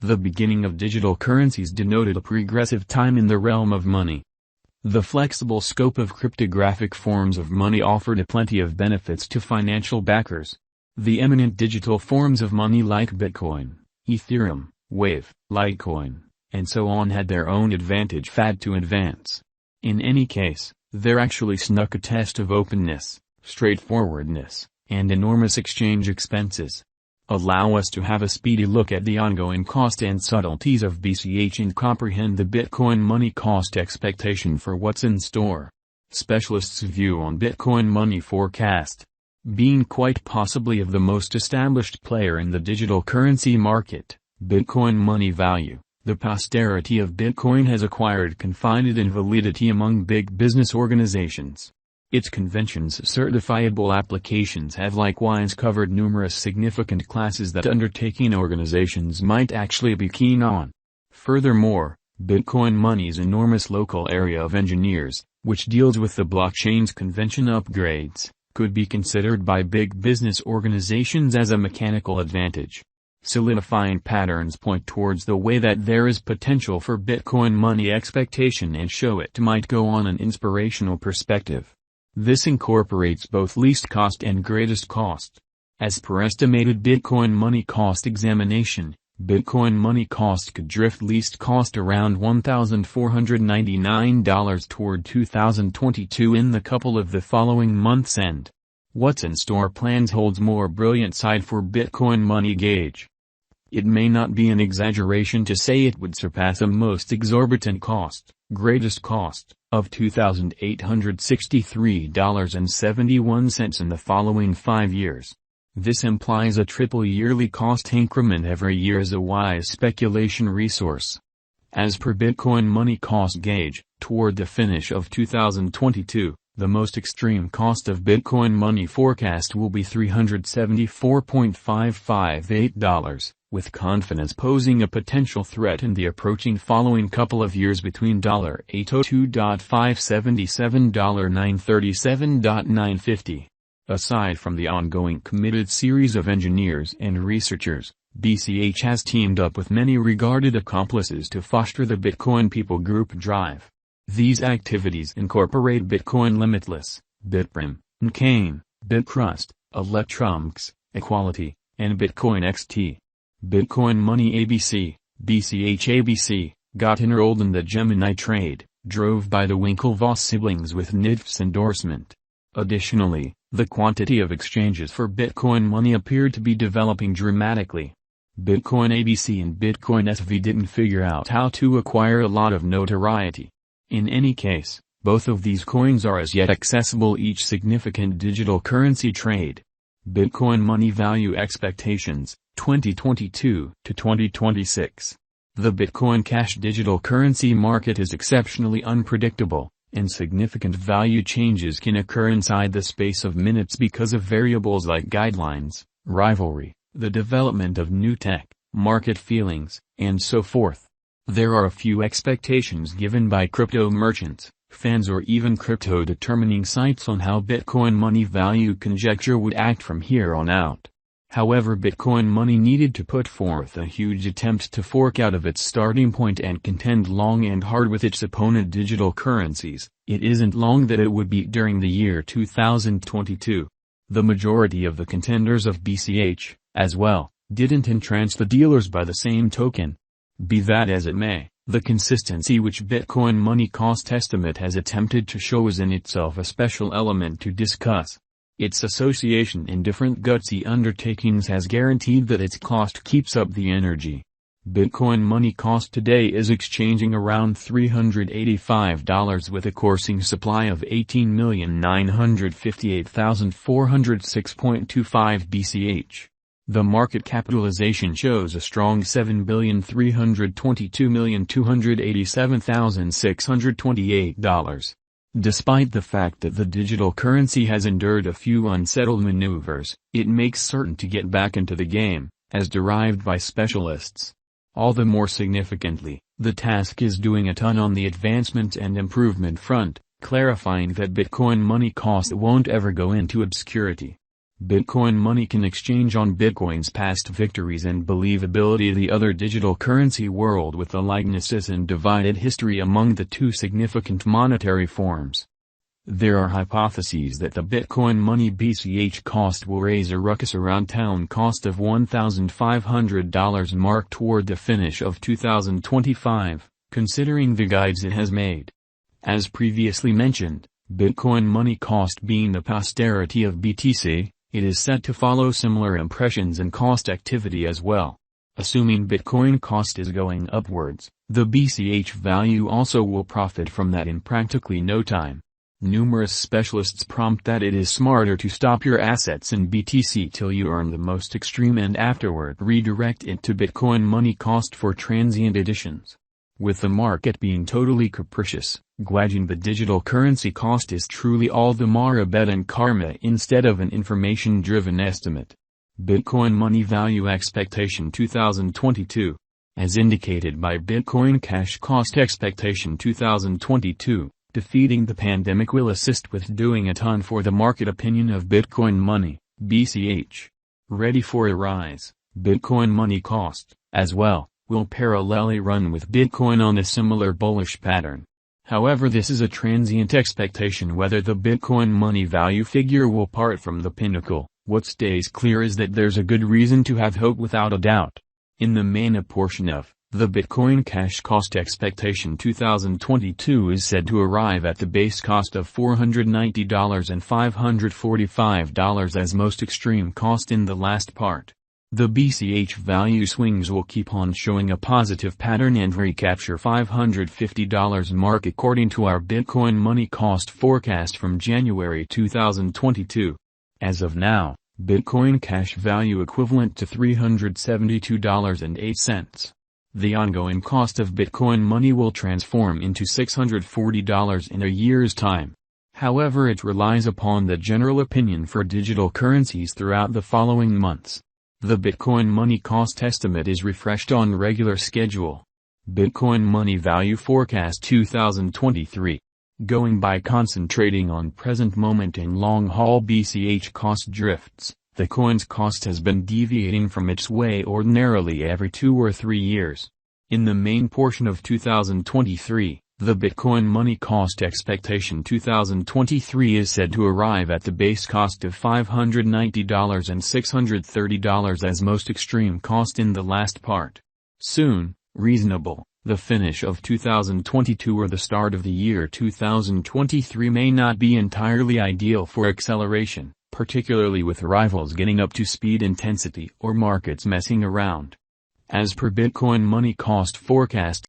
The beginning of digital currencies denoted a progressive time in the realm of money. The flexible scope of cryptographic forms of money offered a plenty of benefits to financial backers. The eminent digital forms of money like Bitcoin, Ethereum, Wave, Litecoin, and so on had their own advantage fad to advance. In any case, there actually snuck a test of openness, straightforwardness, and enormous exchange expenses. Allow us to have a speedy look at the ongoing cost and subtleties of BCH and comprehend the Bitcoin money cost expectation for what's in store. Specialists' view on Bitcoin money forecast. Being quite possibly of the most established player in the digital currency market, Bitcoin money value, the posterity of Bitcoin has acquired confined invalidity among big business organizations. Its conventions certifiable applications have likewise covered numerous significant classes that undertaking organizations might actually be keen on. Furthermore, Bitcoin money's enormous local area of engineers, which deals with the blockchain's convention upgrades, could be considered by big business organizations as a mechanical advantage. Solidifying patterns point towards the way that there is potential for Bitcoin money expectation and show it might go on an inspirational perspective. This incorporates both least cost and greatest cost. As per estimated Bitcoin money cost examination, Bitcoin money cost could drift least cost around $1,499 toward 2022 in the couple of the following months and what's in store plans holds more brilliant side for Bitcoin money gauge. It may not be an exaggeration to say it would surpass a most exorbitant cost, greatest cost, of $2,863.71 in the following 5 years. This implies a triple yearly cost increment every year as a wise speculation resource. As per Bitcoin money cost gauge, toward the finish of 2022, the most extreme cost of Bitcoin money forecast will be $374.558, with confidence posing a potential threat in the approaching following couple of years between $802.577, $937.950. Aside from the ongoing committed series of engineers and researchers, BCH has teamed up with many regarded accomplices to foster the Bitcoin People Group drive. These activities incorporate Bitcoin Limitless, Bitprim, Nkane, Bittrust, Electrumx, Equality, and Bitcoin XT. Bitcoin Money ABC, BCH ABC, got enrolled in the Gemini trade, drove by the Winklevoss siblings with NIF's endorsement. Additionally, the quantity of exchanges for Bitcoin money appeared to be developing dramatically. Bitcoin ABC and Bitcoin SV didn't figure out how to acquire a lot of notoriety. In any case, both of these coins are as yet accessible each significant digital currency trade. Bitcoin money value expectations, 2022 to 2026. The Bitcoin Cash digital currency market is exceptionally unpredictable, and significant value changes can occur inside the space of minutes because of variables like guidelines, rivalry, the development of new tech, market feelings, and so forth. There are a few expectations given by crypto merchants, fans or even crypto determining sites on how Bitcoin money value conjecture would act from here on out. However, Bitcoin money needed to put forth a huge attempt to fork out of its starting point and contend long and hard with its opponent digital currencies. It isn't long that it would beat during the year 2022. The majority of the contenders of BCH, as well, didn't entrance the dealers by the same token. Be that as it may, the consistency which Bitcoin money cost estimate has attempted to show is in itself a special element to discuss. Its association in different gutsy undertakings has guaranteed that its cost keeps up the energy. Bitcoin money cost today is exchanging around $385 with a coursing supply of 18,958,406.25 BCH. The market capitalization shows a strong $7,322,287,628. Despite the fact that the digital currency has endured a few unsettled maneuvers, it makes certain to get back into the game, as derived by specialists. All the more significantly, the task is doing a ton on the advancement and improvement front, clarifying that Bitcoin money cost won't ever go into obscurity. Bitcoin Money can exchange on Bitcoin's past victories and believability the other digital currency world with the likenesses and divided history among the two significant monetary forms. There are hypotheses that the Bitcoin Money BCH cost will raise a ruckus around town cost of $1,500 mark toward the finish of 2025, considering the guides it has made. As previously mentioned, Bitcoin Money cost being the posterity of BTC, it is set to follow similar impressions and cost activity as well. Assuming Bitcoin cost is going upwards, the BCH value also will profit from that in practically no time. Numerous specialists prompt that it is smarter to stop your assets in BTC till you earn the most extreme and afterward redirect it to Bitcoin Money cost for transient additions. With the market being totally capricious, gauging the digital currency cost is truly all the Mara bet and karma instead of an information-driven estimate. Bitcoin Money Value Expectation 2022. As indicated by Bitcoin Cash Cost Expectation 2022. Defeating the pandemic will assist with doing a ton for the market opinion of Bitcoin Money, BCH. Ready for a rise, Bitcoin Money cost, as well, will parallelly run with Bitcoin on a similar bullish pattern. However, this is a transient expectation whether the Bitcoin Money value figure will part from the pinnacle. What stays clear is that there's a good reason to have hope without a doubt. In the main portion of the Bitcoin Cash Cost Expectation 2022 is said to arrive at the base cost of $490 and $545 as most extreme cost in the last part. The BCH value swings will keep on showing a positive pattern and recapture $550 mark according to our Bitcoin Money cost forecast from January 2022. As of now, Bitcoin Cash value equivalent to $372.08. The ongoing cost of Bitcoin Money will transform into $640 in a year's time. However, it relies upon the general opinion for digital currencies throughout the following months. The Bitcoin Money cost estimate is refreshed on regular schedule. Bitcoin Money Value Forecast 2023. Going by concentrating on present moment and long-haul BCH cost drifts, the coin's cost has been deviating from its way ordinarily every 2 or 3 years. In the main portion of 2023, the Bitcoin Money cost expectation 2023 is said to arrive at the base cost of $590 and $630 as most extreme cost in the last part. Soon, reasonable, the finish of 2022 or the start of the year 2023 may not be entirely ideal for acceleration, particularly with rivals getting up to speed intensity or markets messing around. As per Bitcoin Money cost forecast,